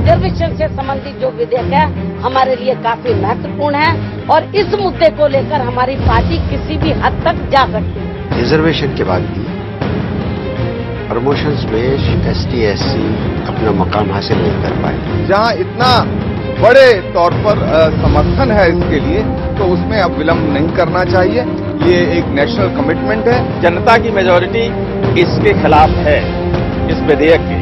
Reservation से संबंधित जो विधेयक है हमारे लिए काफी महत्वपूर्ण है और इस मुद्दे को लेकर हमारी पार्टी किसी भी हद तक जा सकती है। रिजर्वेशन के बाद भी प्रमोशंस में ST/SC अपना मकाम हासिल नहीं कर पाए। जहां इतना बड़े तौर पर समर्थन है इसके लिए, तो उसमें अब विलंब नहीं करना चाहिए। ये एक नेशनल कमिटमेंट है। जनता की मेजॉरिटी इसके खिलाफ है, इस विधेयक के,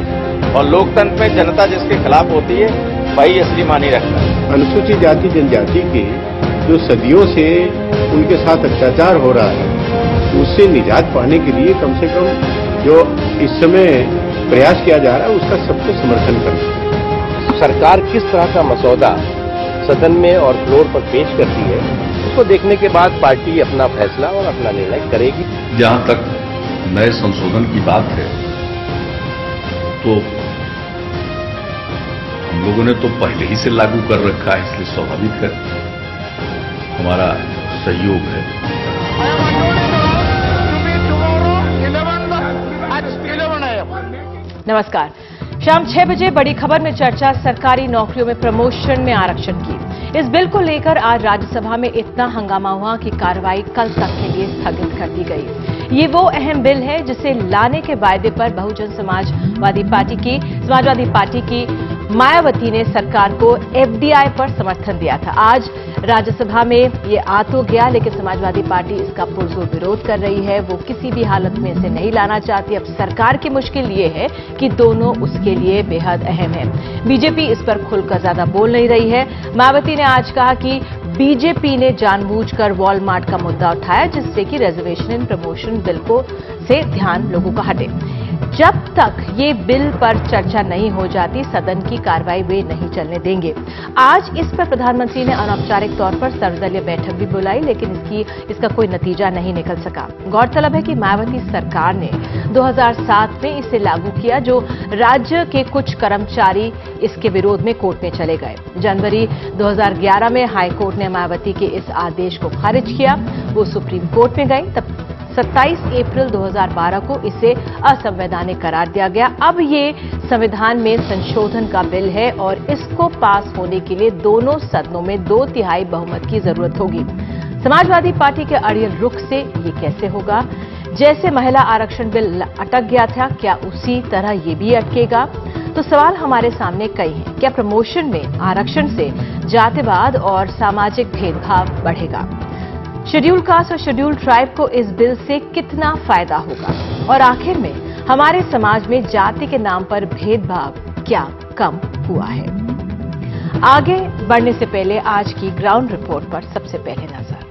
और लोकतंत्र में जनता जिसके खिलाफ होती है वही असली मानी रखता है। अनुसूचित जाति जनजाति के जो सदियों से उनके साथ अत्याचार हो रहा है, उससे निजात पाने के लिए कम से कम जो इस समय प्रयास किया जा रहा है उसका सबको समर्थन करना। सरकार किस तरह का मसौदा सदन में और फ्लोर पर पेश करती है, उसको देखने के बाद पार्टी अपना फैसला और अपना निर्णय करेगी। जहां तक नए संशोधन की बात है, तो हम लोगों ने तो पहले ही से लागू कर रखा है, इसलिए स्वाभाविक है हमारा सहयोग है। नमस्कार। शाम 6 बजे बड़ी खबर में चर्चा, सरकारी नौकरियों में प्रमोशन में आरक्षण की। इस बिल को लेकर आज राज्यसभा में इतना हंगामा हुआ कि कार्रवाई कल तक के लिए स्थगित कर दी गई। ये वो अहम बिल है जिसे लाने के वायदे पर बहुजन समाजवादी पार्टी की मायावती ने सरकार को FDI पर समर्थन दिया था। आज राज्यसभा में ये आ तो गया, लेकिन समाजवादी पार्टी इसका पुरजोर विरोध कर रही है। वो किसी भी हालत में इसे नहीं लाना चाहती। अब सरकार की मुश्किल ये है कि दोनों उसके लिए बेहद अहम है। बीजेपी इस पर खुलकर ज्यादा बोल नहीं रही है। मायावती ने आज कहा कि बीजेपी ने जानबूझकर वॉलमार्ट का मुद्दा उठाया, जिससे कि रिजर्वेशन इन प्रमोशन बिल से ध्यान लोगों का हटे। जब तक ये बिल पर चर्चा नहीं हो जाती, सदन की कार्रवाई वे नहीं चलने देंगे। आज इस पर प्रधानमंत्री ने अनौपचारिक तौर पर सर्वदलीय बैठक भी बुलाई, लेकिन इसका कोई नतीजा नहीं निकल सका। गौरतलब है कि मायावती सरकार ने 2007 में इसे लागू किया, जो राज्य के कुछ कर्मचारी इसके विरोध में कोर्ट में चले गए। जनवरी 2011 में हाईकोर्ट ने मायावती के इस आदेश को खारिज किया। वो सुप्रीम कोर्ट में गई, तब 27 अप्रैल 2012 को इसे असंवैधानिक करार दिया गया। अब ये संविधान में संशोधन का बिल है और इसको पास होने के लिए दोनों सदनों में 2/3 बहुमत की जरूरत होगी। समाजवादी पार्टी के अड़ियल रुख से ये कैसे होगा? जैसे महिला आरक्षण बिल अटक गया था, क्या उसी तरह ये भी अटकेगा? तो सवाल हमारे सामने कई हैं। क्या प्रमोशन में आरक्षण से जातिवाद और सामाजिक भेदभाव बढ़ेगा? शेड्यूल कास्ट और शेड्यूल ट्राइब को इस बिल से कितना फायदा होगा? और आखिर में हमारे समाज में जाति के नाम पर भेदभाव क्या कम हुआ है? आगे बढ़ने से पहले आज की ग्राउंड रिपोर्ट पर सबसे पहले नजर।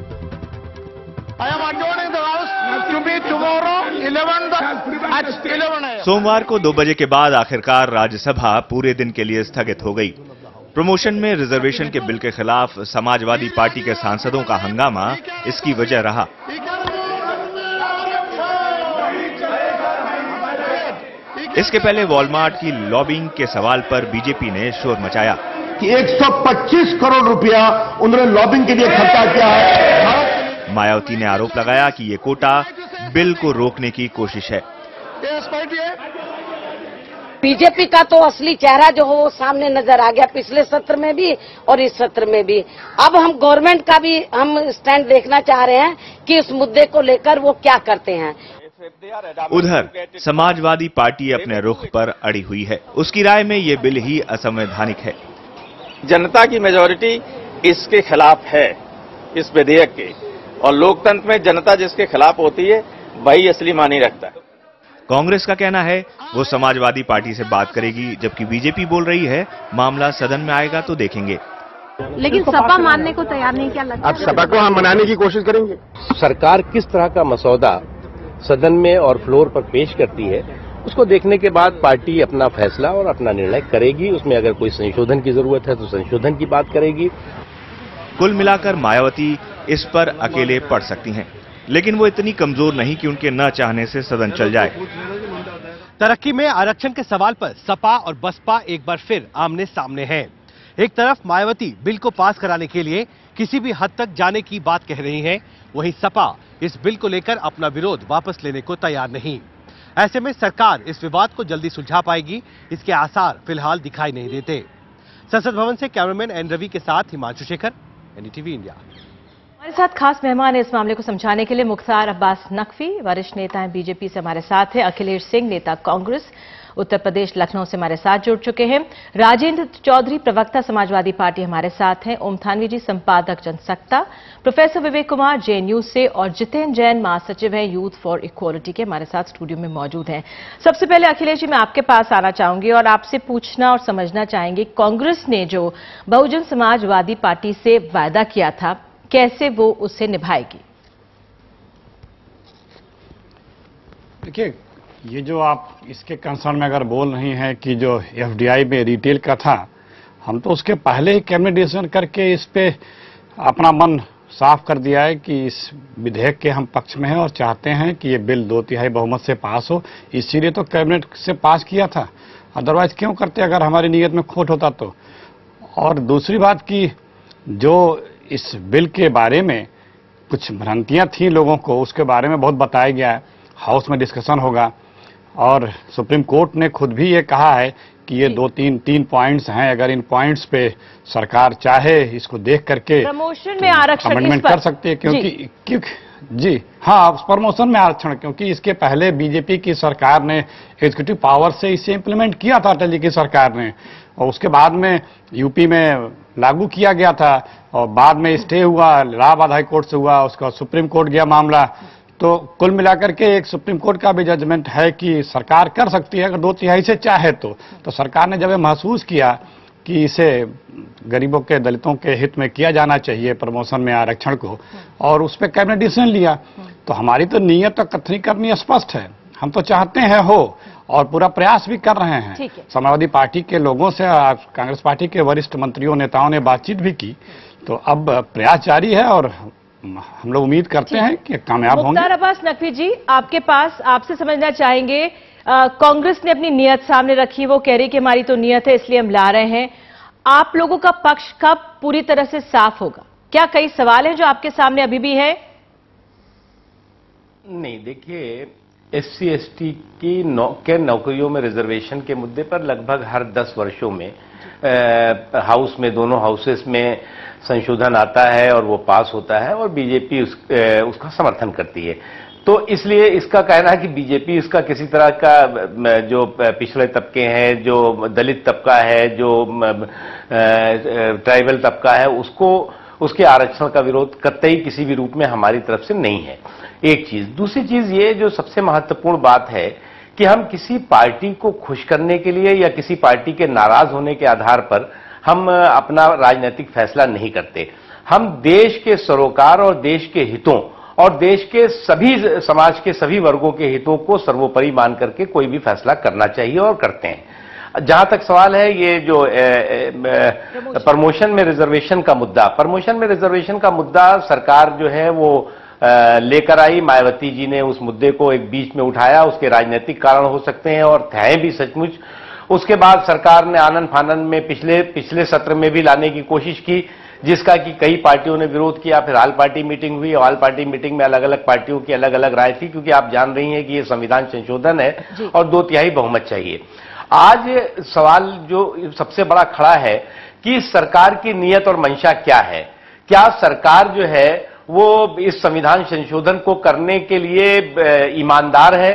सोमवार को 2 बजे के बाद आखिरकार राज्यसभा पूरे दिन के लिए स्थगित हो गई। प्रमोशन में रिजर्वेशन के बिल के खिलाफ समाजवादी पार्टी के सांसदों का हंगामा इसकी वजह रहा। इसके पहले वॉलमार्ट की लॉबिंग के सवाल पर बीजेपी ने शोर मचाया कि 125 करोड़ रुपया उन्होंने लॉबिंग के लिए खर्चा किया है। मायावती ने आरोप लगाया कि ये कोटा बिल को रोकने की कोशिश है। बीजेपी का तो असली चेहरा जो हो वो सामने नजर आ गया, पिछले सत्र में भी और इस सत्र में भी। अब हम गवर्नमेंट का भी हम स्टैंड देखना चाह रहे हैं कि इस मुद्दे को लेकर वो क्या करते हैं। उधर समाजवादी पार्टी अपने रुख पर अड़ी हुई है। उसकी राय में ये बिल ही असंवैधानिक है। जनता की मेजॉरिटी इसके खिलाफ है, इस विधेयक के, और लोकतंत्र में जनता जिसके खिलाफ होती है वही असली मानी रखता है। कांग्रेस का कहना है वो समाजवादी पार्टी से बात करेगी, जबकि बीजेपी बोल रही है मामला सदन में आएगा तो देखेंगे। लेकिन सपा मानने को तैयार नहीं, क्या लगता है? अब सपा को हम मनाने की कोशिश करेंगे। सरकार किस तरह का मसौदा सदन में और फ्लोर पर पेश करती है, उसको देखने के बाद पार्टी अपना फैसला और अपना निर्णय करेगी। उसमें अगर कोई संशोधन की जरूरत है तो संशोधन की बात करेगी। कुल मिलाकर मायावती इस पर अकेले पड़ सकती हैं, लेकिन वो इतनी कमजोर नहीं कि उनके न चाहने से सदन चल जाए। तरक्की में आरक्षण के सवाल पर सपा और बसपा एक बार फिर आमने सामने हैं। एक तरफ मायावती बिल को पास कराने के लिए किसी भी हद तक जाने की बात कह रही हैं, वहीं सपा इस बिल को लेकर अपना विरोध वापस लेने को तैयार नहीं। ऐसे में सरकार इस विवाद को जल्दी सुलझा पाएगी, इसके आसार फिलहाल दिखाई नहीं देते। संसद भवन से कैमरामैन एन रवि के साथ हिमांशु शेखर, एनडीटीवी इंडिया। हमारे साथ खास मेहमान है इस मामले को समझाने के लिए मुख्तार अब्बास नकवी, वरिष्ठ नेता हैं बीजेपी से हमारे साथ हैं। अखिलेश सिंह, नेता कांग्रेस उत्तर प्रदेश लखनऊ से हमारे साथ जुड़ चुके हैं। राजेंद्र चौधरी, प्रवक्ता समाजवादी पार्टी हमारे साथ हैं। ओम थानवी जी, संपादक जनसत्ता। प्रोफेसर विवेक कुमार जेएनयू से और जितेंद्र जैन, महासचिव हैं यूथ फॉर इक्वालिटी के, हमारे साथ स्टूडियो में मौजूद हैं। सबसे पहले अखिलेश जी, मैं आपके पास आना चाहूंगी और आपसे पूछना और समझना चाहेंगे, कांग्रेस ने जो बहुजन समाजवादी पार्टी से वायदा किया था, कैसे वो उससे निभाएगी? देखिए, ये जो आप इसके कंसर्न में अगर बोल रही हैं कि जो एफडीआई में रिटेल का था, हम तो उसके पहले ही कैबिनेट डिसीजन करके इस पे अपना मन साफ कर दिया है कि इस विधेयक के हम पक्ष में हैं और चाहते हैं कि ये बिल 2/3 बहुमत से पास हो। इसीलिए तो कैबिनेट से पास किया था, अदरवाइज क्यों करते अगर हमारी नीयत में खोट होता तो। और दूसरी बात कि जो इस बिल के बारे में कुछ भ्रांतियां थी लोगों को, उसके बारे में बहुत बताया गया है। हाउस में डिस्कशन होगा और सुप्रीम कोर्ट ने खुद भी ये कहा है कि ये तीन पॉइंट्स हैं, अगर इन पॉइंट्स पे सरकार चाहे इसको देख करके प्रमोशन में आरक्षण अमेंडमेंट कर सकती है, क्योंकि जी हाँ, प्रमोशन में आरक्षण, क्योंकि इसके पहले बीजेपी की सरकार ने एग्जीक्यूटिव पावर से इसे इम्प्लीमेंट किया था अटल जी की सरकार ने, और उसके बाद में यूपी में लागू किया गया था और बाद में स्टे हुआ, इलाहाबाद हाई कोर्ट से हुआ, उसका सुप्रीम कोर्ट गया मामला। तो कुल मिलाकर के एक सुप्रीम कोर्ट का भी जजमेंट है कि सरकार कर सकती है अगर 2/3 से चाहे तो सरकार ने जब महसूस किया कि इसे गरीबों के, दलितों के हित में किया जाना चाहिए प्रमोशन में आरक्षण को, और उस पर कैबिनेट डिसीजन लिया। तो हमारी तो नीयत और कथनी करनी स्पष्ट है, हम तो चाहते हैं हो और पूरा प्रयास भी कर रहे हैं। समाजवादी पार्टी के लोगों से, कांग्रेस पार्टी के वरिष्ठ मंत्रियों, नेताओं ने बातचीत भी की, तो अब प्रयास जारी है और हम लोग उम्मीद करते हैं कि कामयाब होंगे। मुख्तार अब्बास नकवी जी, आपके पास, आपसे समझना चाहेंगे, कांग्रेस ने अपनी नियत सामने रखी, वो कह रही कि हमारी तो नियत है इसलिए हम ला रहे हैं। आप लोगों का पक्ष कब पूरी तरह से साफ होगा? क्या कई सवाल हैं जो आपके सामने अभी भी है? नहीं, देखिए, SC ST की नौकरियों में रिजर्वेशन के मुद्दे पर लगभग हर 10 वर्षों में हाउस में, दोनों हाउसेस में संशोधन आता है और वो पास होता है और बीजेपी उसका समर्थन करती है। तो इसलिए इसका कहना है कि बीजेपी इसका किसी तरह का, जो पिछड़े तबके हैं, जो दलित तबका है, जो ट्राइबल तबका है, उसके आरक्षण का विरोध कतई किसी भी रूप में हमारी तरफ से नहीं है। एक चीज। दूसरी चीज ये जो सबसे महत्वपूर्ण बात है कि हम किसी पार्टी को खुश करने के लिए या किसी पार्टी के नाराज होने के आधार पर हम अपना राजनीतिक फैसला नहीं करते। हम देश के सरोकार और देश के हितों और देश के सभी समाज के सभी वर्गों के हितों को सर्वोपरि मान करके कोई भी फैसला करना चाहिए और करते हैं। जहां तक सवाल है ये जो प्रमोशन में रिजर्वेशन का मुद्दा, प्रमोशन में रिजर्वेशन का मुद्दा सरकार जो है वो लेकर आई। मायावती जी ने उस मुद्दे को एक बीच में उठाया, उसके राजनीतिक कारण हो सकते हैं और थे भी सचमुच। उसके बाद सरकार ने आनन फानन में पिछले सत्र में भी लाने की कोशिश की, जिसका कि कई पार्टियों ने विरोध किया। फिर ऑल पार्टी मीटिंग हुई, ऑल पार्टी मीटिंग में अलग अलग पार्टियों की अलग अलग राय थी, क्योंकि आप जान रही हैं कि ये संविधान संशोधन है और 2/3 बहुमत चाहिए। आज सवाल जो सबसे बड़ा खड़ा है कि सरकार की नीयत और मंशा क्या है। क्या सरकार जो है वो इस संविधान संशोधन को करने के लिए ईमानदार है?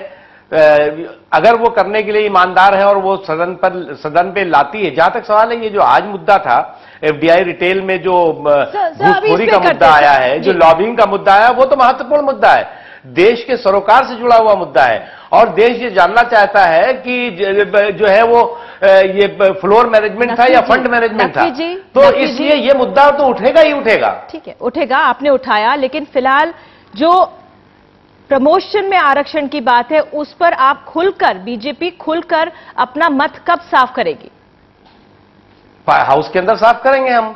अगर वो करने के लिए ईमानदार है और वो सदन पे लाती है। जहां तक सवाल है ये जो आज मुद्दा था एफडीआई रिटेल में जो घूसखोरी का मुद्दा आया है, जो लॉबिंग का मुद्दा आया, वो तो महत्वपूर्ण मुद्दा है, देश के सरोकार से जुड़ा हुआ मुद्दा है और देश ये जानना चाहता है कि जो है वो ये फ्लोर मैनेजमेंट था या फंड मैनेजमेंट था। तो इसलिए ये मुद्दा तो उठेगा ही उठेगा। ठीक है, उठेगा, आपने उठाया, लेकिन फिलहाल जो प्रमोशन में आरक्षण की बात है उस पर आप खुलकर, बीजेपी खुलकर अपना मत कब साफ करेगी? हाउस के अंदर साफ करेंगे हम।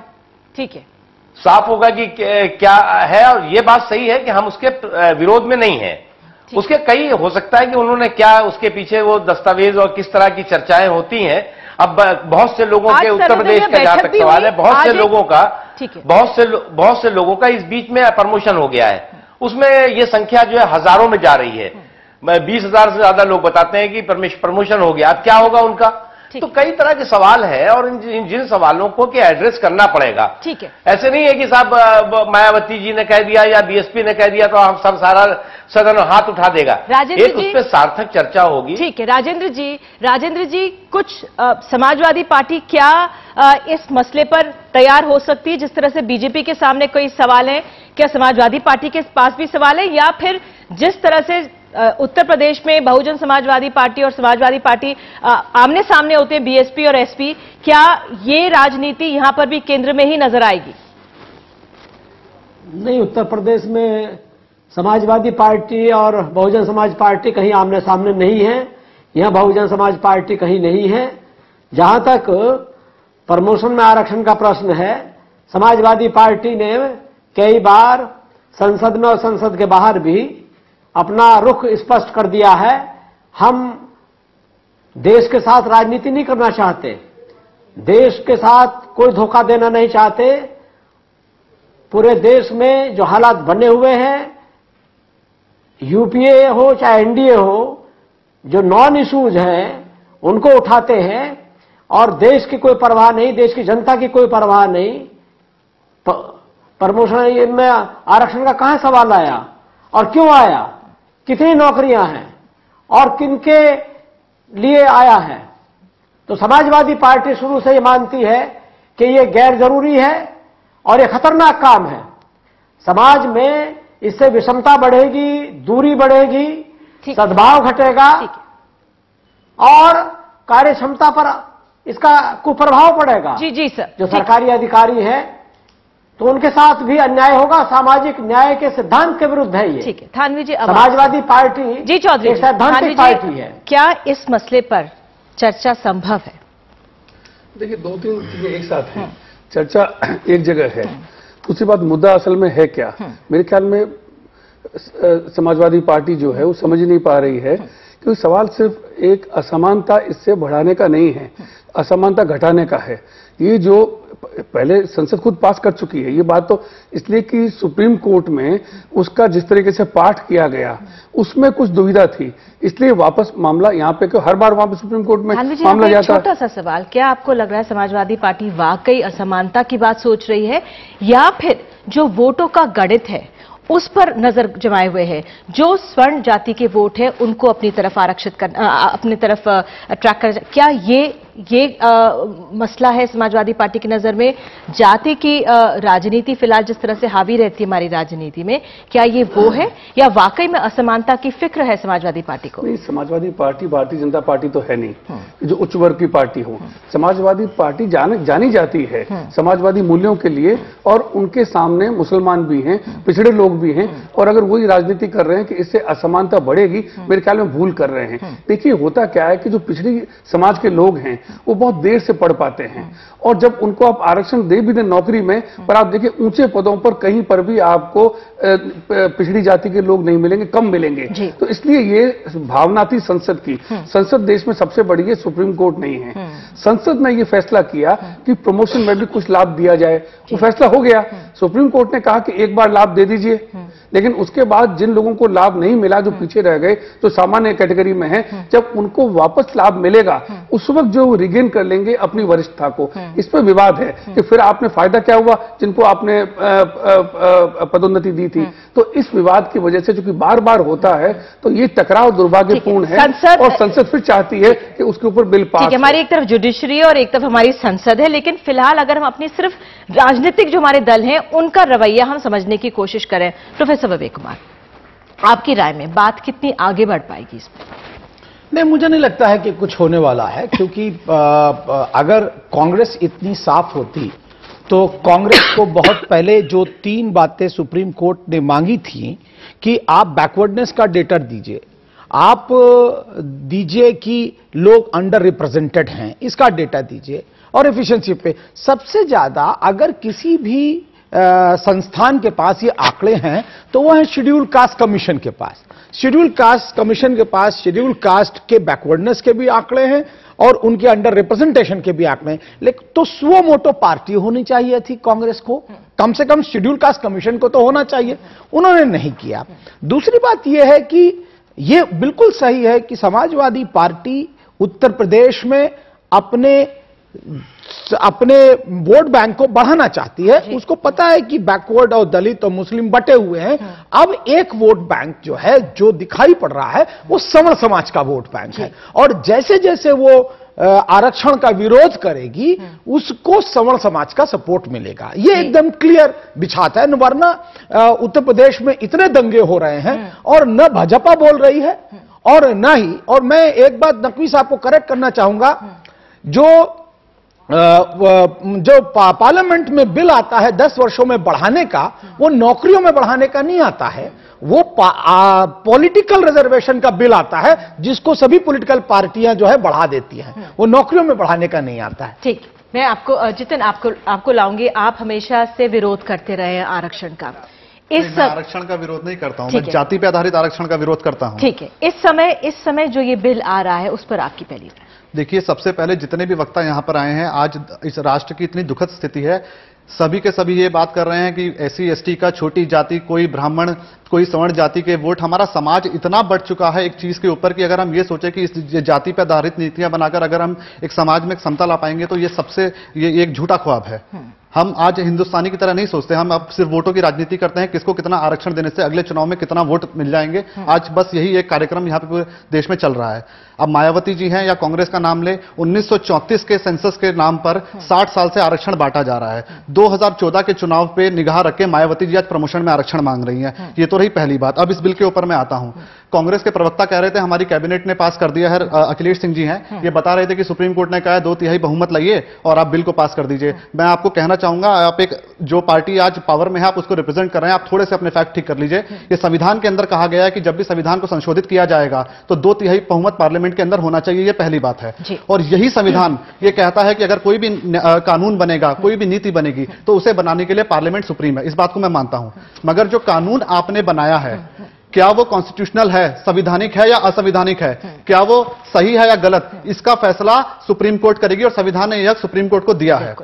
ठीक है, साफ होगा कि क्या है। और ये बात सही है कि हम उसके विरोध में नहीं है। उसके कई हो सकता है कि उन्होंने क्या उसके पीछे वो दस्तावेज और किस तरह की चर्चाएं होती हैं। अब बहुत से लोगों के उत्तर प्रदेश का जहां तक सवाल है, बहुत से लोगों का, बहुत से लोगों का इस बीच में प्रमोशन हो गया है। उसमें ये संख्या जो है हजारों में जा रही है। 20,000 से ज्यादा लोग बताते हैं कि प्रमोशन हो गया। अब क्या होगा उनका? तो कई तरह के सवाल है और इन जिन सवालों को कि एड्रेस करना पड़ेगा। ठीक है, ऐसे नहीं है कि साहब मायावती जी ने कह दिया या बीएसपी ने कह दिया तो हम सब सारा सदन हाथ उठा देगा। एक उस पर सार्थक चर्चा होगी। ठीक है राजेंद्र जी कुछ समाजवादी पार्टी क्या इस मसले पर तैयार हो सकती है? जिस तरह से बीजेपी के सामने कोई सवाल है, क्या समाजवादी पार्टी के पास भी सवाल है, या फिर जिस तरह से उत्तर प्रदेश में बहुजन समाजवादी पार्टी और समाजवादी पार्टी आमने सामने होते हैं, बीएसपी और एसपी, क्या ये राजनीति यहां पर भी केंद्र में ही नजर आएगी? नहीं, उत्तर प्रदेश में समाजवादी पार्टी और बहुजन समाज पार्टी कहीं आमने सामने नहीं है। यहां बहुजन समाज पार्टी कहीं नहीं है। जहां तक प्रमोशन में आरक्षण का प्रश्न है, समाजवादी पार्टी ने कई बार संसद में और संसद के बाहर भी अपना रुख स्पष्ट कर दिया है। हम देश के साथ राजनीति नहीं करना चाहते, देश के साथ कोई धोखा देना नहीं चाहते। पूरे देश में जो हालात बने हुए हैं, यूपीए हो चाहे एनडीए हो, जो नॉन इश्यूज हैं उनको उठाते हैं और देश की कोई परवाह नहीं, देश की जनता की कोई परवाह नहीं। प्रमोशन में आरक्षण का कहां सवाल आया और क्यों आया? कितनी नौकरियां हैं और किनके लिए आया है? तो समाजवादी पार्टी शुरू से ये मानती है कि ये गैर जरूरी है और ये खतरनाक काम है। समाज में इससे विषमता बढ़ेगी, दूरी बढ़ेगी, सद्भाव घटेगा और कार्य क्षमता पर इसका कुप्रभाव पड़ेगा। जी सर। जो सरकारी अधिकारी है तो उनके साथ भी अन्याय होगा। सामाजिक न्याय के सिद्धांत के विरुद्ध है ये। ठीक है, थानवी जी, समाजवादी पार्टी जी चौधरी सैद्धांतिक पार्टी है। क्या इस मसले पर चर्चा संभव है? देखिए, दो तीन चीजें एक साथ हैं। चर्चा एक जगह है, दूसरी बात मुद्दा असल में है क्या। मेरे ख्याल में समाजवादी पार्टी जो है वो समझ नहीं पा रही है कि सवाल सिर्फ एक असमानता इससे बढ़ाने का नहीं है, असमानता घटाने का है। ये जो पहले संसद खुद पास कर चुकी है, ये बात तो इसलिए कि सुप्रीम कोर्ट में उसका जिस तरीके से पाठ किया गया उसमें कुछ दुविधा थी, इसलिए वापस मामला यहाँ पे हर बार वहां पे सुप्रीम कोर्ट में मामला जाता है। छोटा सा सवाल, क्या आपको लग रहा है समाजवादी पार्टी वाकई असमानता की बात सोच रही है या फिर जो वोटों का गणित है उस पर नजर जमाए हुए है? जो स्वर्ण जाति के वोट है उनको अपनी तरफ आरक्षित करना, अपनी तरफ अट्रैक्ट कर, क्या ये मसला है समाजवादी पार्टी की नजर में? जाति की राजनीति फिलहाल जिस तरह से हावी रहती है हमारी राजनीति में, क्या ये वो है या वाकई में असमानता की फिक्र है समाजवादी पार्टी को? नहीं, समाजवादी पार्टी भारतीय जनता पार्टी तो है नहीं जो उच्च वर्ग की पार्टी हो। समाजवादी पार्टी जानी जाती है समाजवादी मूल्यों के लिए और उनके सामने मुसलमान भी हैं, पिछड़े लोग भी हैं, और अगर वही राजनीति कर रहे हैं कि इससे असमानता बढ़ेगी, मेरे ख्याल में भूल कर रहे हैं। देखिए, होता क्या है कि जो पिछड़ी समाज के लोग हैं वो बहुत देर से पढ़ पाते हैं और जब उनको आप आरक्षण दे भी दें नौकरी में, पर आप देखिए ऊंचे पदों पर कहीं पर भी आपको पिछड़ी जाति के लोग नहीं मिलेंगे, कम मिलेंगे। तो इसलिए ये भावना थी संसद की। संसद देश में सबसे बड़ी है, सुप्रीम कोर्ट नहीं है। संसद ने ये फैसला किया कि प्रमोशन में भी कुछ लाभ दिया जाए, वो फैसला हो गया। सुप्रीम कोर्ट ने कहा कि एक बार लाभ दे दीजिए, लेकिन उसके बाद जिन लोगों को लाभ नहीं मिला, जो पीछे रह गए, जो सामान्य कैटेगरी में है, जब उनको वापस लाभ मिलेगा उस वक्त जो रिगेन कर लेंगे अपनी वरिष्ठता को। इस पर विवाद है कि फिर आपने फायदा क्या हुआ जिनको आपने पदोन्नति दी थी। तो इस विवाद की वजह से चूंकि बार बार होता है तो ये टकराव दुर्भाग्यपूर्ण है और संसद फिर चाहती है कि उसके ऊपर बिल पास। ठीक है, हमारी एक तरफ जुडिशरी और एक तरफ हमारी संसद है, लेकिन फिलहाल अगर हम अपनी सिर्फ राजनीतिक जो हमारे दल हैं उनका रवैया हम समझने की कोशिश करें, प्रोफेसर विवेक कुमार, आपकी राय में बात कितनी आगे बढ़ पाएगी इसमें? नहीं, मुझे नहीं लगता है कि कुछ होने वाला है, क्योंकि अगर कांग्रेस इतनी साफ होती तो कांग्रेस को बहुत पहले जो 3 बातें सुप्रीम कोर्ट ने मांगी थी कि आप बैकवर्डनेस का डेटा दीजिए, आप दीजिए कि लोग अंडर रिप्रेजेंटेड हैं, इसका डेटा दीजिए, और एफिशिएंसी पे सबसे ज्यादा अगर किसी भी संस्थान के पास ये आंकड़े हैं तो वो है शेड्यूल कास्ट कमीशन के पास। शेड्यूल कास्ट कमीशन के पास शेड्यूल कास्ट के बैकवर्डनेस के भी आंकड़े हैं और उनके अंडर रिप्रेजेंटेशन के भी आंकड़े हैं। लेकिन तो सुओ मोटो पार्टी होनी चाहिए थी कांग्रेस को, कम से कम शेड्यूल कास्ट कमीशन को तो होना चाहिए, उन्होंने नहीं किया। दूसरी बात यह है कि यह बिल्कुल सही है कि समाजवादी पार्टी उत्तर प्रदेश में अपने वोट बैंक को बढ़ाना चाहती है। उसको पता है कि बैकवर्ड और दलित और मुस्लिम बटे हुए हैं। अब एक वोट बैंक जो है, जो दिखाई पड़ रहा है, वो सवर्ण समाज का वोट बैंक है। और जैसे जैसे वो आरक्षण का विरोध करेगी, उसको सवर्ण समाज का सपोर्ट मिलेगा। ये एकदम क्लियर बिछाता है। वरना उत्तर प्रदेश में इतने दंगे हो रहे हैं और न भाजपा बोल रही है और न ही, और मैं एक बात नकवी साहब को करेक्ट करना चाहूंगा, जो पार्लियामेंट में बिल आता है 10 वर्षों में बढ़ाने का, वो नौकरियों में बढ़ाने का नहीं आता है। वो पॉलिटिकल रिजर्वेशन का बिल आता है, जिसको सभी पॉलिटिकल पार्टियां जो है बढ़ा देती हैं। वो नौकरियों में बढ़ाने का नहीं आता है। ठीक, मैं आपको जितिन आपको लाऊंगी। आप हमेशा से विरोध करते रहे हैं आरक्षण का। मैं आरक्षण का विरोध नहीं करता हूं, मैं जाति पे आधारित आरक्षण का विरोध करता हूं। ठीक है, इस समय जो ये बिल आ रहा है, उस पर आपकी पहली राय। देखिए, सबसे पहले जितने भी वक्ता यहां पर आए हैं, आज इस राष्ट्र की इतनी दुखद स्थिति है, सभी के सभी ये बात कर रहे हैं कि SC ST का, छोटी जाति, कोई ब्राह्मण, कोई सवर्ण जाति के वोट, हमारा समाज इतना बढ़ चुका है एक चीज के ऊपर कि अगर हम ये सोचे कि इस जाति पर आधारित नीतियां बनाकर अगर हम एक समाज में समता ला पाएंगे, तो ये एक झूठा ख्वाब है। हम आज हिंदुस्तानी की तरह नहीं सोचते, हम अब सिर्फ वोटों की राजनीति करते हैं, किसको कितना आरक्षण देने से अगले चुनाव में कितना वोट मिल जाएंगे। आज बस यही एक कार्यक्रम यहाँ पे पूरे देश में चल रहा है। अब मायावती जी हैं या कांग्रेस का नाम ले, 1934 के सेंसस के नाम पर 60 साल से आरक्षण बांटा जा रहा है। 2014 के चुनाव पे निगाह रख के मायावती जी आज प्रमोशन में आरक्षण मांग रही हैं। ये तो रही पहली बात। अब इस बिल के ऊपर मैं आता हूं। कांग्रेस के प्रवक्ता कह रहे थे हमारी कैबिनेट ने पास कर दिया है, अखिलेश सिंह जी हैं, ये बता रहे थे कि सुप्रीम कोर्ट ने कहा है 2/3 बहुमत लाइए और आप बिल को पास कर दीजिए। मैं आपको कहना चाहूंगा, आप एक जो पार्टी आज पावर में है, आप उसको रिप्रेजेंट कर रहे हैं, आप थोड़े से अपने फैक्ट ठीक कर लीजिए। ये संविधान के अंदर कहा गया है कि जब भी संविधान को संशोधित किया जाएगा तो 2/3 बहुमत पार्लियामेंट के अंदर होना चाहिए, ये पहली बात है। और यही संविधान ये कहता है कि अगर कोई भी कानून बनेगा, कोई भी नीति बनेगी, तो उसे बनाने के लिए पार्लियामेंट सुप्रीम है। इस बात को मैं मानता हूं, मगर जो कानून आपने बनाया है, क्या वो कॉन्स्टिट्यूशनल है, संविधानिक है या असंविधानिक है, क्या वो सही है या गलत, इसका फैसला सुप्रीम कोर्ट करेगी और संविधान ने यह सुप्रीम कोर्ट को दिया है।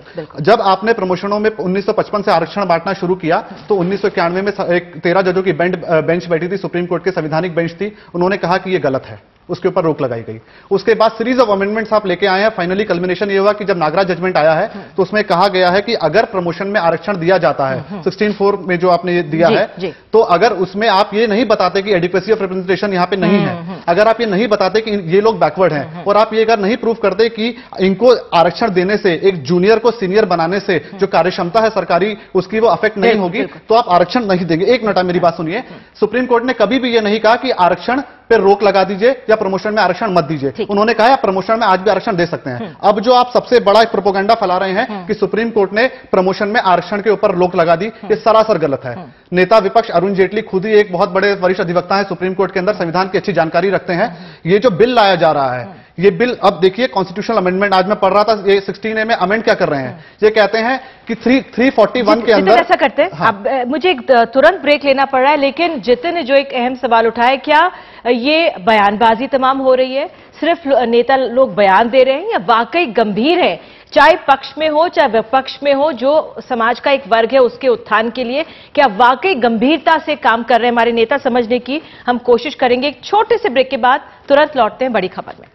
जब आपने प्रमोशनों में 1955 से आरक्षण बांटना शुरू किया, तो 1991 में 13 जजों की बेंच बैठी थी, सुप्रीम कोर्ट की संविधानिक बेंच थी, उन्होंने कहा कि यह गलत है, उसके ऊपर रोक लगाई गई। उसके बाद सीरीज ऑफ अमेंडमेंट्स आप लेके आए हैं। फाइनली कल्मिनेशन ये हुआ कि जब नागरा जजमेंट आया है, तो उसमें कहा गया है कि अगर प्रमोशन में आरक्षण दिया जाता है, 16(4) में जो आपने ये दिया है, तो अगर उसमें आप ये नहीं बताते कि एडिक्वेसी ऑफ रिप्रेजेंटेशन यहां पे नहीं है, अगर आप ये नहीं बताते कि ये लोग बैकवर्ड हैं, और आप ये अगर नहीं प्रूव करते कि इनको आरक्षण देने से, एक जूनियर को सीनियर बनाने से जो कार्यक्षमता है सरकारी, उसकी वो अफेक्ट नहीं होगी, तो आप आरक्षण नहीं देंगे। एक मिनट मेरी बात सुनिए, सुप्रीम कोर्ट ने कभी भी ये नहीं कहा कि आरक्षण पे रोक लगा दीजिए या प्रमोशन में आरक्षण मत दीजिए। उन्होंने कहा आप प्रमोशन में आज भी आरक्षण दे सकते हैं। अब जो आप सबसे बड़ा एक प्रोपोगंडा फैला रहे हैं कि सुप्रीम कोर्ट ने प्रमोशन में आरक्षण के ऊपर रोक लगा दी, ये सरासर गलत है। नेता विपक्ष अरुण जेटली खुद ही एक बहुत बड़े वरिष्ठ अधिवक्ता है सुप्रीम कोर्ट के अंदर, संविधान की अच्छी जानकारी रखते हैं। ये जो बिल लाया जा रहा है, ये बिल, अब देखिए कॉन्स्टिट्यूशनल अमेंडमेंट आज मैं पढ़ रहा था, ये 16A में अमेंड क्या कर रहे हैं, ये कहते हैं कि 341 के अंदर ऐसा करते हैं। अब मुझे एक तुरंत ब्रेक लेना पड़ रहा है, लेकिन जितिन ने जो एक अहम सवाल उठाया, क्या ये बयानबाजी तमाम हो रही है, सिर्फ नेता लोग बयान दे रहे हैं, या वाकई गंभीर है, चाहे पक्ष में हो चाहे विपक्ष में हो, जो समाज का एक वर्ग है उसके उत्थान के लिए क्या वाकई गंभीरता से काम कर रहे हैं हमारे नेता, समझने की हम कोशिश करेंगे। एक छोटे से ब्रेक के बाद तुरंत लौटते हैं बड़ी खबर में।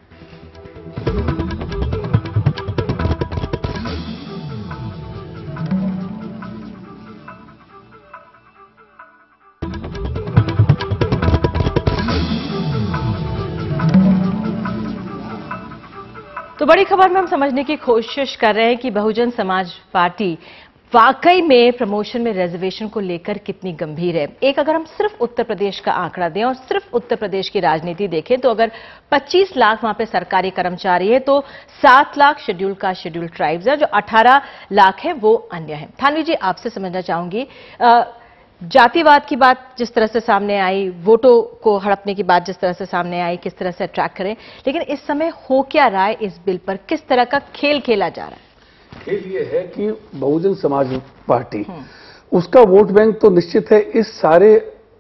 तो बड़ी खबर में हम समझने की कोशिश कर रहे हैं कि बहुजन समाज पार्टी वाकई में प्रमोशन में रिजर्वेशन को लेकर कितनी गंभीर है। एक अगर हम सिर्फ उत्तर प्रदेश का आंकड़ा दें और सिर्फ उत्तर प्रदेश की राजनीति देखें, तो अगर 25 लाख वहां पे सरकारी कर्मचारी है, तो 7 lakh schedule caste schedule tribes है, जो 18 लाख है वो अन्य है। थानवी जी, आपसे समझना चाहूंगी, जातिवाद की बात जिस तरह से सामने आई, वोटों को हड़पने की बात जिस तरह से सामने आई, किस तरह से अट्रैक्ट करें, लेकिन इस समय हो क्या रहा है इस बिल पर, किस तरह का खेल खेला जा रहा है? खेल ये है कि बहुजन समाज पार्टी, उसका वोट बैंक तो निश्चित है, इस सारे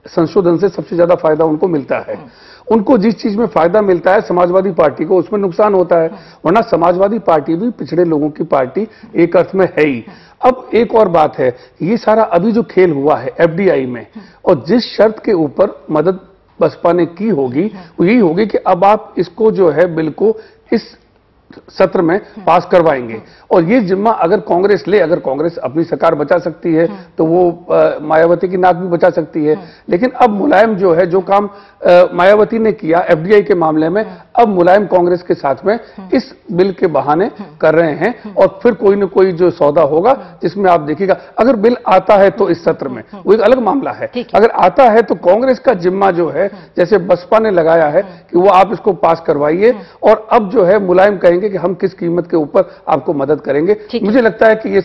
संशोधन से सबसे ज्यादा फायदा उनको मिलता है। उनको जिस चीज में फायदा मिलता है समाजवादी पार्टी को उसमें नुकसान होता है, वरना समाजवादी पार्टी भी पिछड़े लोगों की पार्टी एक अर्थ में है ही। अब एक और बात है, ये सारा अभी जो खेल हुआ है FDI में, और जिस शर्त के ऊपर मदद बसपा ने की होगी वो यही होगी कि अब आप इसको जो है बिल को इस सत्र में पास करवाएंगे। और ये जिम्मा अगर कांग्रेस ले, अगर कांग्रेस अपनी सरकार बचा सकती है तो वो मायावती की नाक भी बचा सकती है। लेकिन अब मुलायम जो है, जो काम मायावती ने किया एफडीआई के मामले में, अब मुलायम कांग्रेस के साथ में इस बिल के बहाने कर रहे हैं। और फिर कोई न कोई जो सौदा होगा जिसमें आप देखिएगा, अगर बिल आता है तो इस सत्र में वो एक अलग मामला है। अगर आता है तो कांग्रेस का जिम्मा जो है, जैसे बसपा ने लगाया है कि वो आप इसको पास करवाइए, और अब जो है मुलायम कहेंगे कि हम किस कीमत के ऊपर आपको मदद करेंगे। मुझे लगता है कि ये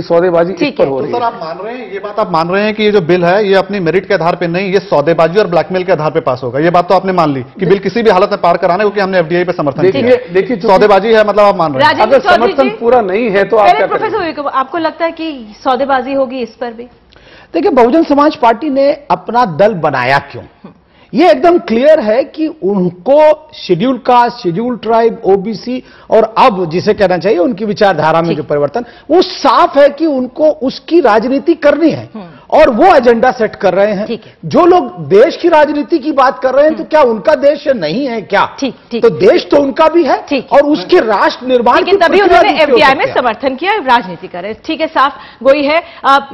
सौदेबाजी इस पर हो रही है। सर, आप मान रहे हैं, ये बात आप मान रहे हैं कि ये जो बिल है ये अपनी मेरिट के आधार पर नहीं, ये सौदेबाजी और ब्लैकमेल के आधार पर पास होगा? ये बात तो आपने मान ली कि बिल किसी भी हालत में पार कराना है, क्योंकि हमने एफडीआई पे समर्थन किया। देखिए सौदेबाजी है, मतलब आप मान रहे हैं। अगर समर्थन पूरा नहीं है तो आप क्या करेंगे? प्रोफेसर, आपको लगता है कि सौदेबाजी होगी इस पर भी? देखिए, बहुजन समाज पार्टी ने अपना दल बनाया क्यों, ये एकदम क्लियर है कि उनको schedule caste, schedule tribe, OBC और अब जिसे कहना चाहिए उनकी विचारधारा में जो परिवर्तन, वो साफ है कि उनको उसकी राजनीति करनी है और वो एजेंडा सेट कर रहे हैं। जो लोग देश की राजनीति की बात कर रहे हैं, तो क्या उनका देश नहीं है क्या? तो देश तो उनका भी है और उसके राष्ट्र निर्माण की तभी उन्होंने एफडीआई में समर्थन किया, राजनीति कर रहे हैं। ठीक है, साफ गोई है।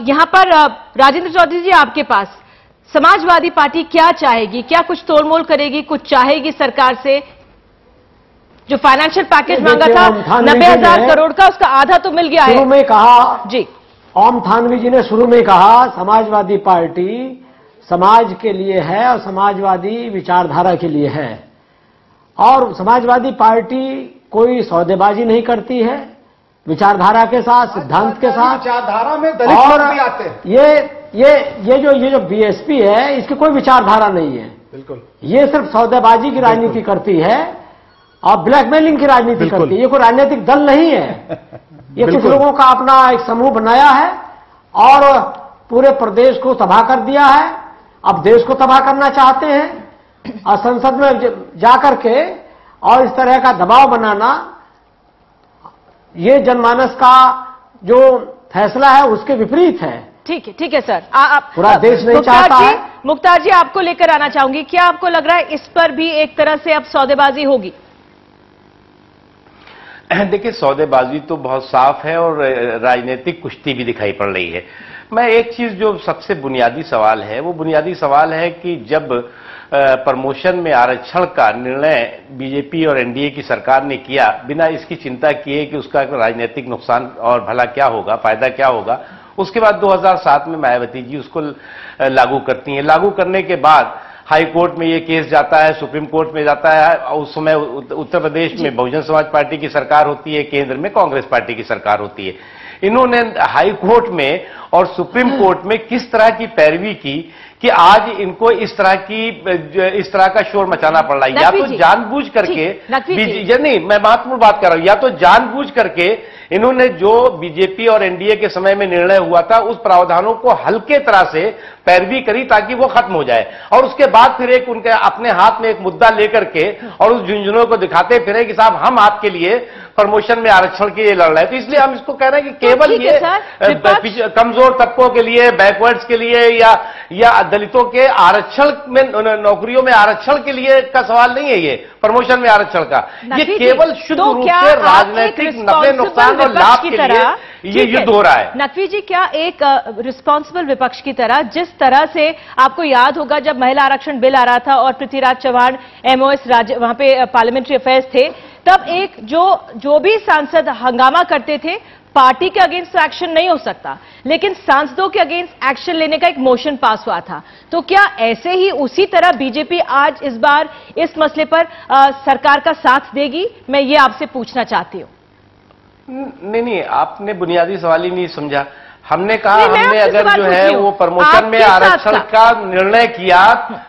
यहां पर राजेंद्र चौधरी जी, आपके पास समाजवादी पार्टी क्या चाहेगी? क्या कुछ तोलमोल करेगी, कुछ चाहेगी सरकार से? जो फाइनेंशियल पैकेज मांगा था 90,000 करोड़ का, उसका आधा तो मिल गया है। शुरू में कहा जी, ओम थानवी जी ने शुरू में कहा समाजवादी पार्टी समाज के लिए है और समाजवादी विचारधारा के लिए है, और समाजवादी पार्टी कोई सौदेबाजी नहीं करती है विचारधारा के साथ, सिद्धांत के साथ। विचारधारा में दलित और भी आते हैं। ये जो बीएसपी है, इसकी कोई विचारधारा नहीं है। बिल्कुल, ये सिर्फ सौदेबाजी की राजनीति करती है और ब्लैकमेलिंग की राजनीति करती है। ये कोई राजनीतिक दल नहीं है। ये कुछ लोगों का अपना एक समूह बनाया है और पूरे प्रदेश को तबाह कर दिया है। अब देश को तबाह करना चाहते हैं और संसद में जाकर के और इस तरह का दबाव बनाना, ये जनमानस का जो फैसला है उसके विपरीत है। ठीक है सर, आप पूरा देश नहीं चाहता है। मुख्तार जी, आपको लेकर आना चाहूंगी, क्या आपको लग रहा है इस पर भी एक तरह से अब सौदेबाजी होगी? देखिए, सौदेबाजी तो बहुत साफ है और राजनीतिक कुश्ती भी दिखाई पड़ रही है। मैं एक चीज जो सबसे बुनियादी सवाल है, वो बुनियादी सवाल है कि जब प्रमोशन में आरक्षण का निर्णय बीजेपी और एनडीए की सरकार ने किया, बिना इसकी चिंता किए कि उसका राजनीतिक नुकसान और भला क्या होगा, फायदा क्या होगा, उसके बाद 2007 में मायावती जी उसको लागू करती हैं। लागू करने के बाद हाई कोर्ट में ये केस जाता है, सुप्रीम कोर्ट में जाता है। उस समय उत्तर प्रदेश में बहुजन समाज पार्टी की सरकार होती है, केंद्र में कांग्रेस पार्टी की सरकार होती है। इन्होंने हाई कोर्ट में और सुप्रीम कोर्ट में किस तरह की पैरवी की कि आज इनको इस तरह का शोर मचाना पड़ रहा है। या तो जानबूझ करके, नहीं, मैं महत्वपूर्ण बात कर रहा हूं, या तो जानबूझ करके इन्होंने जो बीजेपी और एनडीए के समय में निर्णय हुआ था उस प्रावधानों को हल्के तरह से पैरवी करी ताकि वो खत्म हो जाए, और उसके बाद फिर एक उनके अपने हाथ में एक मुद्दा लेकर के और उस झुंझुनों को दिखाते फिरे कि साहब हम आपके लिए प्रमोशन में आरक्षण के लिए लड़ रहे हैं। तो इसलिए हम इसको कह रहे हैं कि केवल ये कमजोर तबकों के लिए, बैकवर्ड्स के लिए या दलितों के आरक्षण में, नौकरियों में आरक्षण के लिए का सवाल नहीं है। ये प्रमोशन में आरक्षण का ये केवल शुद्ध रूप से राजनीतिक नफे नुकसान और लाभ के लिए ये युद्ध हो रहा है। नकवी जी, क्या एक रिस्पॉन्सिबल विपक्ष की तरह, जिस तरह से आपको याद होगा जब महिला आरक्षण बिल आ रहा था और पृथ्वीराज चौहान एमओएस वहां पे पार्लियामेंट्री अफेयर्स थे, तब एक जो भी सांसद हंगामा करते थे, पार्टी के अगेंस्ट एक्शन नहीं हो सकता, लेकिन सांसदों के अगेंस्ट एक्शन लेने का एक मोशन पास हुआ था। तो क्या ऐसे ही उसी तरह बीजेपी आज इस बार इस मसले पर सरकार का साथ देगी? मैं ये आपसे पूछना चाहती हूं। नहीं, आपने बुनियादी सवाल ही नहीं समझा। हमने कहा हमने अगर जो है वो प्रमोशन में आरक्षण का निर्णय किया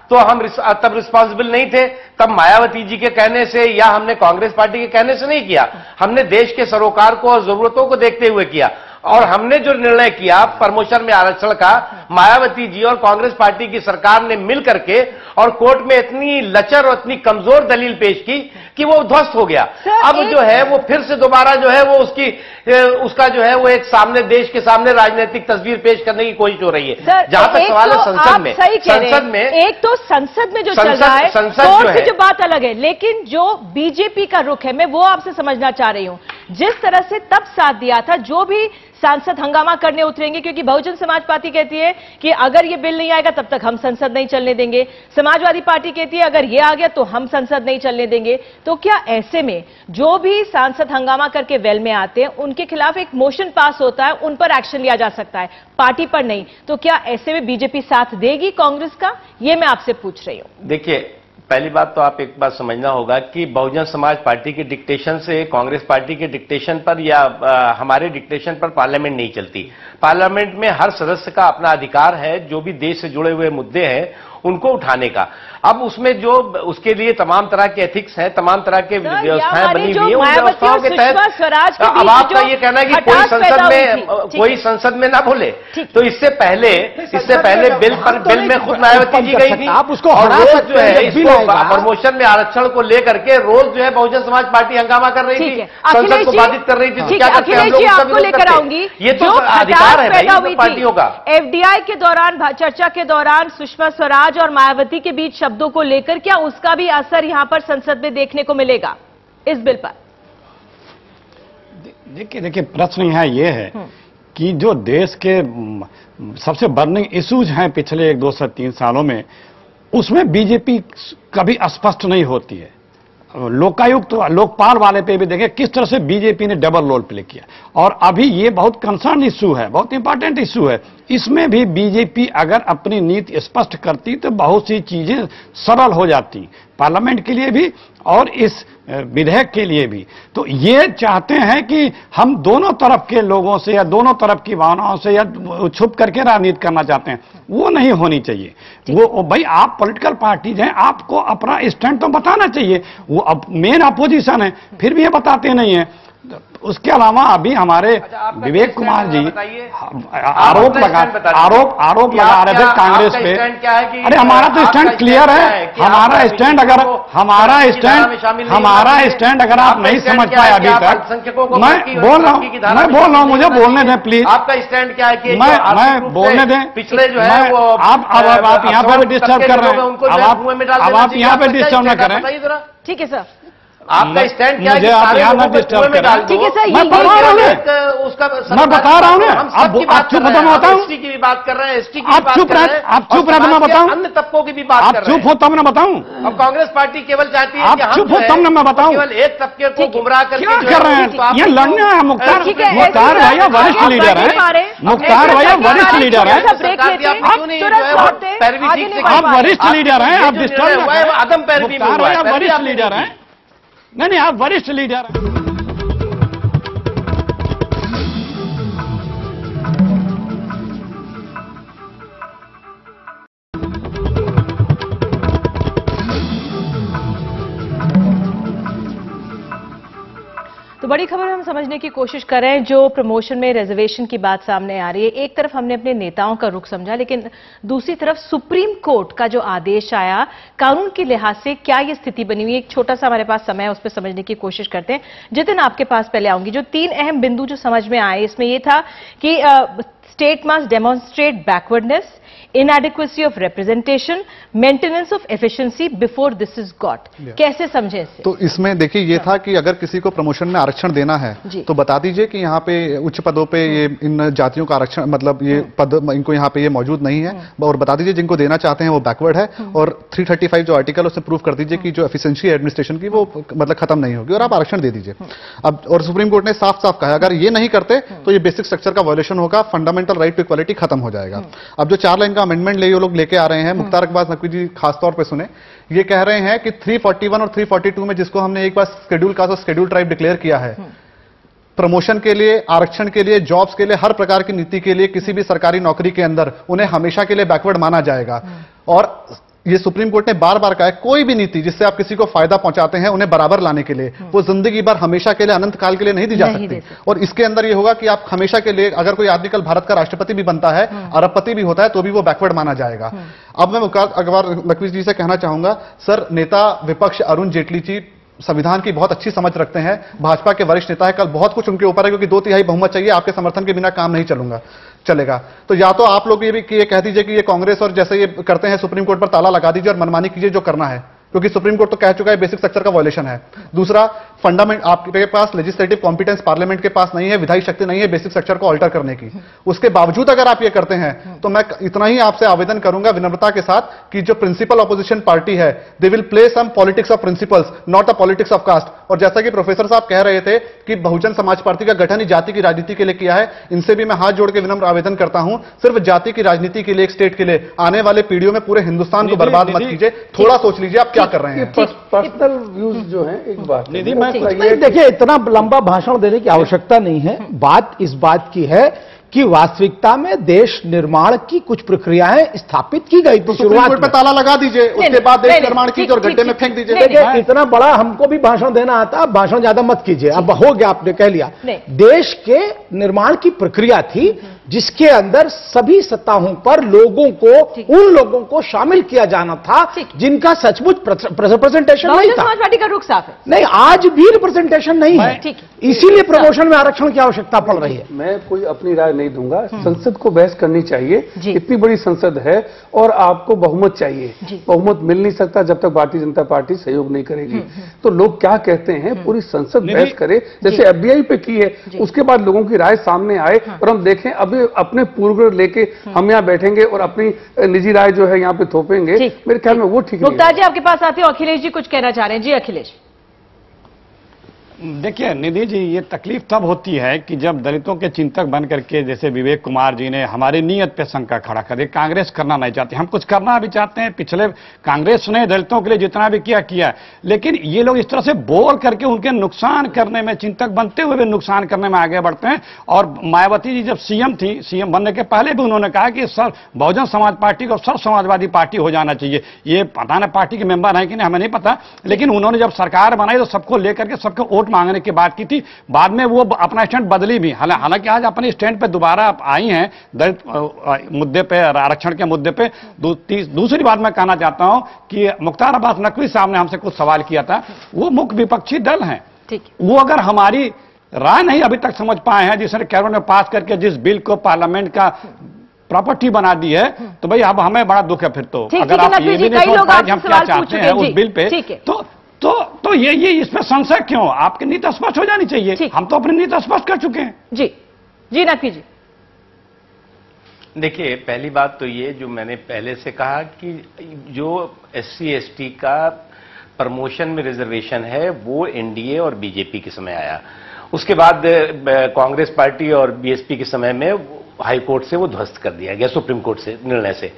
तो हम तब रिस्पॉन्सिबल नहीं थे, तब मायावती जी के कहने से या हमने कांग्रेस पार्टी के कहने से नहीं किया, हमने देश के सरोकार को और जरूरतों को देखते हुए किया। और हमने जो निर्णय किया प्रमोशन में आरक्षण का, मायावती जी और कांग्रेस पार्टी की सरकार ने मिल करके और कोर्ट में इतनी लचर और इतनी कमजोर दलील पेश की कि वो ध्वस्त हो गया। अब जो है वो फिर से दोबारा जो है वो उसका जो है वो एक सामने देश के सामने राजनीतिक तस्वीर पेश करने की कोशिश हो रही है। जहां तक सवाल है संसद में, एक तो संसद में जो चल रहा है, कोर्ट की जो बात अलग है, लेकिन जो बीजेपी का रुख है, मैं वो आपसे समझना चाह रही हूं। जिस तरह से तब साथ दिया था, जो भी सांसद हंगामा करने उतरेंगे, क्योंकि बहुजन समाज पार्टी कहती है कि अगर ये बिल नहीं आएगा तब तक हम संसद नहीं चलने देंगे, समाजवादी पार्टी कहती है अगर ये आ गया तो हम संसद नहीं चलने देंगे। तो क्या ऐसे में जो भी सांसद हंगामा करके वेल में आते हैं उनके खिलाफ एक मोशन पास होता है, उन पर एक्शन लिया जा सकता है, पार्टी पर नहीं? तो क्या ऐसे में बीजेपी साथ देगी कांग्रेस का? ये मैं आपसे पूछ रही हूं। देखिए, पहली बात तो आप एक बात समझना होगा कि बहुजन समाज पार्टी के डिक्टेशन से, कांग्रेस पार्टी के डिक्टेशन पर या हमारे डिक्टेशन पर पार्लियामेंट नहीं चलती। पार्लियामेंट में हर सदस्य का अपना अधिकार है जो भी देश से जुड़े हुए मुद्दे हैं उनको उठाने का। अब उसमें जो उसके लिए तमाम तरह के एथिक्स हैं, तमाम तरह के व्यवस्थाएं बनी हुई हैं, उन व्यवस्थाओं के तहत अब आपका ये कहना है कि कोई संसद में ना बोले, तो इससे पहले बिल में खुद मायावती जी गई थी। आप उसको रोज जो है इसको प्रमोशन में आरक्षण को लेकर के रोज जो है बहुजन समाज पार्टी हंगामा कर रही थी, संसद को बाधित कर रही थी। क्या करते हैं हम लोग उसका विरोध करते हैं? ये तो अधिकार है भाई पार्टियों का। एफडीआई के दौरान, चर्चा के दौरान सुषमा स्वराज और मायावती के बीच शब्दों को लेकर क्या उसका भी असर यहां पर संसद में देखने को मिलेगा इस बिल पर? देखिए प्रश्न यहां यह है कि जो देश के सबसे बर्निंग इश्यूज हैं पिछले 1, 2 से 3 सालों में, उसमें बीजेपी कभी स्पष्ट नहीं होती है। लोकायुक्त लोकपाल वाले पे भी देखें किस तरह से बीजेपी ने डबल रोल प्ले किया, और अभी ये बहुत कंसर्न इश्यू है, बहुत इंपॉर्टेंट इश्यू है। इसमें भी बीजेपी अगर अपनी नीति स्पष्ट करती तो बहुत सी चीजें सरल हो जाती, पार्लियामेंट के लिए भी और इस विधेयक के लिए भी। तो ये चाहते हैं कि हम दोनों तरफ के लोगों से या दोनों तरफ की भावनाओं से या छुप करके राजनीति करना चाहते हैं, वो नहीं होनी चाहिए। वो भाई आप पॉलिटिकल पार्टीज हैं, आपको अपना स्टैंड तो बताना चाहिए। वो अब मेन अपोजिशन है, फिर भी ये बताते नहीं है। उसके अलावा अभी हमारे विवेक कुमार जी आरोप लगा रहे थे कांग्रेस पे। अरे हमारा तो स्टैंड क्लियर है, हमारा स्टैंड अगर आप नहीं समझ पाए अभी तक, मैं बोल रहा हूँ, मुझे बोलने दें प्लीज। आपका स्टैंड क्या है कि मैं बोलने दें। पिछले जो है वो आप यहाँ पे डिस्टर्ब कर रहे हैं, अब आप यहाँ पे डिस्टर्ब न करें। ठीक है सर, आपका स्टैंड क्या है कि आप यहाँ ना डिस्टर्ब करें। ठीक है सर, मैं बता रहा हूँ, मैं बता रहा हूँ ना। आप चुप होता मैं बताऊँ? एसटी की भी बात कर रहे हैं, एसटी की आप चुप रहे तो मैं बताऊँ? अन्य तबकों की भी बात कर रहे हैं। आप चुप हो तब मैं बताऊँ? अब कांग्रेस पार्टी केवल चाहती है आप चुप हो तब ना मैं बताऊँ? केवल एक तबके को गुमराह करके क्या कर रहे हैं? ये लड़ने हैं मुख्तार भैया वरिष्ठ लीडर है, मुख्तार भैया वरिष्ठ लीडर है, आप वरिष्ठ लीडर हैं, आप डिस्टर्ब अदम पैरवी में वरिष्ठ लीडर हैं। नहीं, आप वरिष्ठ लीडर हैं। तो बड़ी खबर हम समझने की कोशिश कर रहे हैं जो प्रमोशन में रिजर्वेशन की बात सामने आ रही है। एक तरफ हमने अपने नेताओं का रुख समझा, लेकिन दूसरी तरफ सुप्रीम कोर्ट का जो आदेश आया, कानून के लिहाज से क्या ये स्थिति बनी हुई है, एक छोटा सा हमारे पास समय है, उस पर समझने की कोशिश करते हैं। जितिन, आपके पास पहले आऊंगी। जो 3 अहम बिंदु जो समझ में आए, इसमें यह था कि state must demonstrate backwardness, inadequacy of representation, maintenance of efficiency before this is got। कैसे समझे इसे? तो इसमें देखिए ये था कि अगर किसी को प्रमोशन में आरक्षण देना है तो बता दीजिए कि यहाँ पे उच्च पदों पे ये इन जातियों का आरक्षण, मतलब ये पद इनको यहाँ पे ये मौजूद नहीं है, और बता दीजिए जिनको देना चाहते हैं वो बैकवर्ड है, और 335 जो आर्टिकल उससे प्रूव कर दीजिए कि जो एफिशिएंसी एडमिनिस्ट्रेशन की वो मतलब खत्म नहीं होगी, और आप आरक्षण दे दीजिए। अब और सुप्रीम कोर्ट ने साफ साफ कहा अगर ये नहीं करते तो ये बेसिक स्ट्रक्चर का वायलेशन होगा, फंडामेंटल राइट टू इक्वालिटी खत्म हो जाएगा। अब जो 4 लाइन का अमेंडमेंट ये लोग लेके आ रहे हैं, मुख्तार अब्बास नकवी जी खासतौर पे सुने, ये कह रहे हैं कि 341 और 342 में जिसको हमने एक बार शेड्यूल कास्ट और शेड्यूल ट्राइब डिक्लेयर किया है, प्रमोशन के लिए, आरक्षण के लिए, जॉब्स के लिए, हर प्रकार की नीति के लिए किसी भी सरकारी नौकरी के अंदर उन्हें हमेशा के लिए बैकवर्ड माना जाएगा। और ये सुप्रीम कोर्ट ने बार बार कहा है, कोई भी नीति जिससे आप किसी को फायदा पहुंचाते हैं उन्हें बराबर लाने के लिए, वो जिंदगी भर हमेशा के लिए, अनंत काल के लिए नहीं दी जा सकती। और इसके अंदर ये होगा कि आप हमेशा के लिए, अगर कोई आदमी कल भारत का राष्ट्रपति भी बनता है, अरबपति भी होता है, तो भी वो बैकवर्ड माना जाएगा। अब मैं मुख्तार अकबर नकवी जी से कहना चाहूंगा, सर, नेता विपक्ष अरुण जेटली जी संविधान की बहुत अच्छी समझ रखते हैं, भाजपा के वरिष्ठ नेता है, कल बहुत कुछ उनके ऊपर है क्योंकि 2/3 बहुमत चाहिए, आपके समर्थन के बिना काम नहीं चलेगा। तो या तो आप लोग ये कह दीजिए कि ये कांग्रेस और जैसे ये करते हैं सुप्रीम कोर्ट पर ताला लगा दीजिए और मनमानी कीजिए जो करना है, क्योंकि सुप्रीम कोर्ट तो कह चुका है बेसिक स्ट्रक्चर का वायलेशन है। दूसरा, फंडामेंट आपके पास लेजिस्लेटिव कॉम्पिटेंस पार्लियामेंट के पास नहीं है, विधायी शक्ति नहीं है बेसिक स्ट्रक्चर को अल्टर करने की। उसके बावजूद अगर आप ये करते हैं तो मैं इतना ही आपसे आवेदन करूंगा विनम्रता के साथ कि जो प्रिंसिपल ऑपोजिशन पार्टी है, they will play some politics of principles, not a politics of caste. और जैसा कि प्रोफेसर साहब कह रहे थे कि बहुजन समाज पार्टी का गठन ही जाति की राजनीति के लिए किया है, इनसे भी मैं हाथ जोड़ के विनम्र आवेदन करता हूं, सिर्फ जाति की राजनीति के लिए, एक स्टेट के लिए, आने वाले पीढ़ियों में पूरे हिंदुस्तान को बर्बाद मत कीजिए। थोड़ा सोच लीजिए आप क्या कर रहे हैं। पर्सनल व्यूज जो है, एक बात निधि, मैं देखिए इतना लंबा भाषण देने की आवश्यकता नहीं है। बात इस बात की है कि वास्तविकता में देश निर्माण की कुछ प्रक्रियाएं स्थापित की गई। तो सुप्रीम कोर्ट पे ताला लगा दीजिए, उसके बाद देश निर्माण कीजिए और गड्ढे में फेंक दीजिए। देखिए इतना बड़ा हमको भी भाषण देना आता, अब भाषण ज्यादा मत कीजिए, अब हो गया, आपने कह लिया। देश के निर्माण की प्रक्रिया थी जिसके अंदर सभी सतहों पर उन लोगों को शामिल किया जाना था जिनका सचमुच रिप्रेजेंटेशन नहीं था। समाज पार्टी का रुख साफ है। नहीं, आज भी रिप्रेजेंटेशन नहीं है, इसीलिए प्रमोशन में आरक्षण की आवश्यकता पड़ रही है। मैं कोई अपनी राय नहीं दूंगा, संसद को बहस करनी चाहिए, इतनी बड़ी संसद है और आपको बहुमत चाहिए। बहुमत मिल नहीं सकता जब तक भारतीय जनता पार्टी सहयोग नहीं करेगी। तो लोग क्या कहते हैं, पूरी संसद बहस करे, जैसे एफडीआई पे की है, उसके बाद लोगों की राय सामने आए और हम देखें। अब अपने पूर्व लेके हम यहाँ बैठेंगे और अपनी निजी राय जो है यहाँ पे थोपेंगे, मेरे ख्याल में वो ठीक नहीं। मुख्तार जी आपके पास आते हो, अखिलेश जी कुछ कहना चाह रहे हैं। जी अखिलेश। देखिए निधि जी, ये तकलीफ तब होती है कि जब दलितों के चिंतक बन करके जैसे विवेक कुमार जी ने हमारी नीयत पे शंका खड़ा कर, कांग्रेस करना नहीं चाहती, हम कुछ करना भी चाहते हैं। पिछले कांग्रेस ने दलितों के लिए जितना भी किया, लेकिन ये लोग इस तरह से बोल करके उनके नुकसान करने में, चिंतक बनते हुए भी नुकसान करने में आगे बढ़ते हैं। और मायावती जी जब सीएम थी, सीएम बनने के पहले भी उन्होंने कहा कि सर बहुजन समाज पार्टी को सर्व समाजवादी पार्टी हो जाना चाहिए। ये पता ना पार्टी के मेंबर है कि नहीं, हमें नहीं पता, लेकिन उन्होंने जब सरकार बनाई तो सबको लेकर के सबको वोट मांगने की बात की थी। बाद में वो अपना स्टैंड बदली भी, हालांकि आज अपने स्टैंड पे दोबारा आई हैं दलित मुद्दे पे, आरक्षण के मुद्दे पे। दूसरी बात मैं कहना चाहता हूं कि मुख्तार अब्बास नकवी साहब ने हमसे कुछ सवाल किया था, वो मुख्य विपक्षी दल हैं, वो अगर हमारी राय नहीं अभी तक समझ पाए हैं, जिसने कैबिनेट में पास करके जिस बिल को पार्लियामेंट का प्रॉपर्टी बना दी है, तो भाई अब हमें बड़ा दुख है। फिर तो अगर आप ये भी नहीं समझ पाए कि हम क्या चाहते हैं उस बिल पे, तो ये इस पर संशय क्यों? आपकी नीति स्पष्ट हो जानी चाहिए। हम तो अपनी नीति स्पष्ट कर चुके हैं। जी नकवी जी। देखिए, पहली बात तो ये जो मैंने पहले से कहा कि जो SC ST का प्रमोशन में रिजर्वेशन है वो एनडीए और बीजेपी के समय आया, उसके बाद कांग्रेस पार्टी और बीएसपी के समय में हाई कोर्ट से वो ध्वस्त कर दिया गया, सुप्रीम कोर्ट से निर्णय से।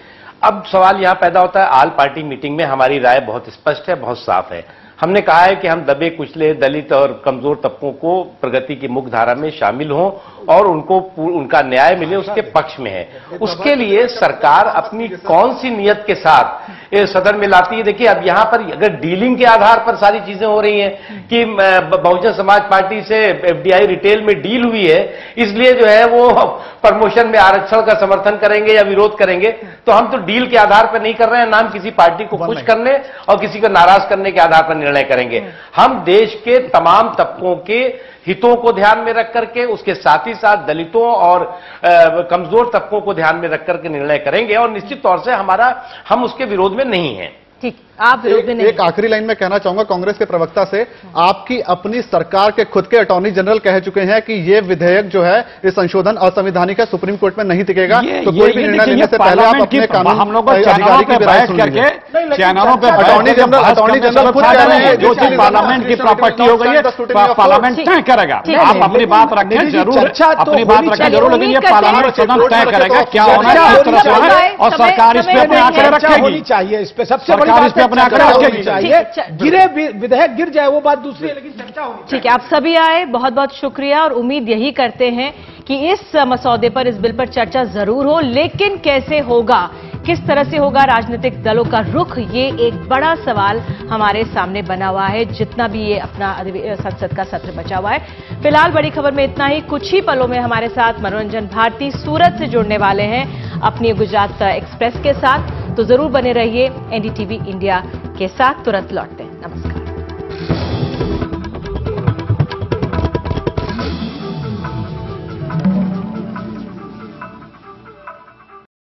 अब सवाल यहां पैदा होता है, ऑल पार्टी मीटिंग में हमारी राय बहुत स्पष्ट है, बहुत साफ है। हमने कहा है कि हम दबे कुचले दलित और कमजोर तबकों को प्रगति की मुख्य धारा में शामिल हों और उनको उनका न्याय मिले, उसके पक्ष में है। उसके लिए सरकार अपनी कौन सी नियत के साथ सदन में लाती है। देखिए, अब यहां पर अगर डीलिंग के आधार पर सारी चीजें हो रही हैं कि बहुजन समाज पार्टी से एफडीआई रिटेल में डील हुई है, इसलिए जो है वो प्रमोशन में आरक्षण का समर्थन करेंगे या विरोध करेंगे, तो हम तो डील के आधार पर नहीं कर रहे हैं, ना हम किसी पार्टी को खुश करने और किसी को नाराज करने के आधार पर निर्णय करेंगे। हम देश के तमाम तबकों के हितों को ध्यान में रख करके, उसके साथ ही साथ दलितों और कमजोर तबकों को ध्यान में रख करके निर्णय करेंगे और निश्चित तौर से हम उसके विरोध में नहीं हैं। ठीक, आप एक आखिरी लाइन में कहना चाहूंगा कांग्रेस के प्रवक्ता से, आपकी अपनी सरकार के खुद के अटॉर्नी जनरल कह चुके हैं कि ये विधेयक जो है, ये संशोधन असंवैधानिक है, सुप्रीम कोर्ट में नहीं टिकेगा। तो कोई भी निर्णय लेने से पहले आप अपने कानून हम लोग अधिकारी की राय करके चैनलों पे अटॉर्नी जनरल खुद कह रहे हैं जो चीज पार्लियामेंट की प्रॉपर्टी हो गई है पार्लियामेंट तय करेगा। आप अपनी बात रखें जरूर, अपनी बात रखें जरूर, लेकिन ये पार्लियामेंट सदन तय करेगा क्या होना है, किस तरह से होना है, और सरकार इस पे अपने आंकड़े रखेगी। चाहिए इस पे सबसे बड़ी बात अपने आंकड़े रखेगी चाहिए, गिरे विधेयक गिर जाए वो बात दूसरी है, लेकिन चर्चा होनी। ठीक है, आप सभी आए, बहुत बहुत शुक्रिया और उम्मीद यही करते हैं कि इस मसौदे पर, इस बिल पर चर्चा जरूर हो, लेकिन कैसे होगा किस तरह से होगा राजनीतिक दलों का रुख, ये एक बड़ा सवाल हमारे सामने बना हुआ है, जितना भी ये अपना संसद का सत्र बचा हुआ है। फिलहाल बड़ी खबर में इतना ही। कुछ ही पलों में हमारे साथ मनोरंजन भारती सूरत से जुड़ने वाले हैं अपनी गुजरात एक्सप्रेस के साथ, तो जरूर बने रहिए एनडीटीवी इंडिया के साथ। तुरंत लौटते हैं।